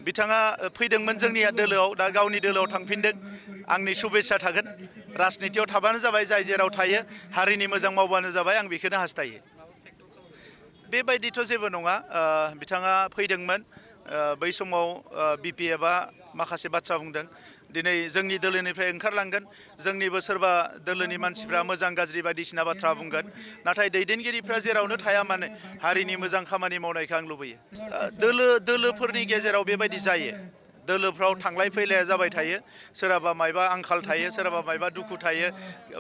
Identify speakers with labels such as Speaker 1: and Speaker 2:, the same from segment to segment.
Speaker 1: बिथाङा फैदोंमोन जोंनि दोलोआव दा गावनि दोलोआव थांफिनदों आंनि शुभेच्छा थागोन राजनितियाव थाबानो जाबाय जाय जेराव थायो हारिनि मोजां मावबानो जाबाय आं बेखौनो हास्थायो बेबायदिथ' जेबो नङा बिथाङा फैदोंमोन बै समाव बिपिएफआ माखासे बाथ्रा बुंदों दिनै जोंनि दोलोनिफ्राय ओंखारलांगोन जोंनिबो सोरबा दोलोनि मानसिफ्रा मोजां गाज्रि बायदिसिना बाथ्रा बुंगोन नाथाय दैदेनगिरिफ्रा जेरावनो थाया मानो हारिनि मोजां खामानि मावनायखौ आं लुबैयो दोलोफोरनि गेजेराव बेबायदि जायो दोलोफ्राव थांलाय फैलाया जाबाय थायो सोरहाबा मायबा आंखाल थायो सोरहाबा मायबा दुखु थायो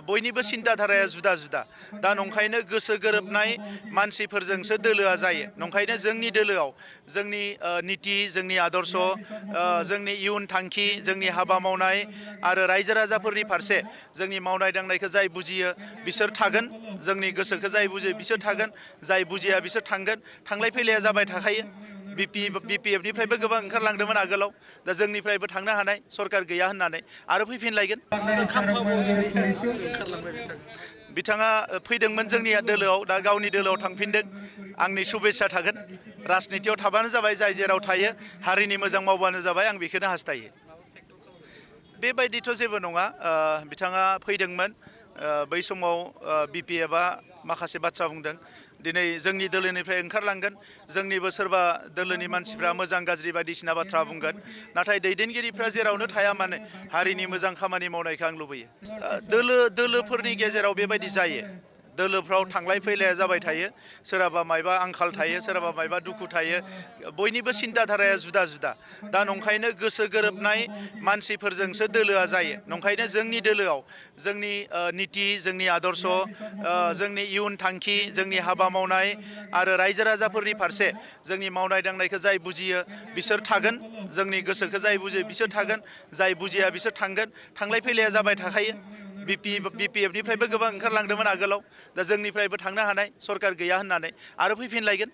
Speaker 1: बयनिबो सिन्ताधाराया जुदा जुदा दा नंखायनो गोसो गोरोबनाय मानसिफोरजोंसो दोलोआ जायो नंखायनो जोंनि दोलोआव जोंनि निति जोंनि आदर्श जोंनि इयुन थांखि जोंनि हाबा मावनाय आरो रायजो राजाफोरनि फारसे जोंनि मावनाय दांनायखौ जाय बुजियो बिसोर थागोन जोंनि गोसोखौ जाय बुजियो बिसोर थागोन जाय बुजिया बिसोर थांगोन थांलाय फैलाया जाबाय थाखायो बिपिएफनिफ्रायबो गोबां ओंखारलांदोंमोन आगोलाव दा जोंनिफ्रायबो थांनो हानाय सरकार गैया होननानै आरो फैफिनलायगोन बिथाङा फैदोंमोन जोंनि दोलोआव दा गावनि दोलोआव थांफिनदों आंनि शुभेच्छा थागोन राजनितियाव थाबानो जाबाय जाय जेराव थायो हारिनि मोजां मावबानो जाबाय आं बेखौनो हास्थायो बेबायदिथ' जेबो नङा बिथाङा फैदोंमोन बै समाव बिपिएफआ माखासे बाथ्रा बुंदों दिनै जोंनि दोलोनिफ्राय ओंखारलांगोन जोंनिबो सोरबा दोलोनि मानसिफ्रा मोजां गाज्रि बायदिसिना बाथ्रा बुंगोन नाथाय दैदेनगिरिफ्रा जेरावनो थाया मानो हारिनि मोजां खामानि मावनायखौ आं लुबैयो दोलोफोरनि गेजेराव बेबायदि जायो दोलोफ्राव थांलाय फैलाया जाबाय थायो सोरहाबा मायबा आंखाल थायो सोरहाबा मायबा दुखु थायो बयनिबो सिन्ताधाराया जुदा जुदा दा नंखायनो गोसो गोरोबनाय मानसिफोरजोंसो दोलोआ जायो नंखायनो जोंनि दोलोआव जोंनि निति जोंनि आदर्श जोंनि इयुन थांखि जोंनि हाबा मावनाय आरो रायजो राजाफोरनि फारसे जोंनि मावनाय दांनायखौ जाय बुजियो बिसोर थागोन जोंनि गोसोखौ जाय बुजियो बिसोर थागोन जाय बुजिया बिसोर थांगोन थांलाय फैलाया जाबाय थाखायो बिपिएफनिफ्रायबो गोबां ओंखारलांदोंमोन आगोलाव दा जोंनिफ्रायबो थांनो हानाय सरकार गैया होननानै आरो फैफिनलायगोन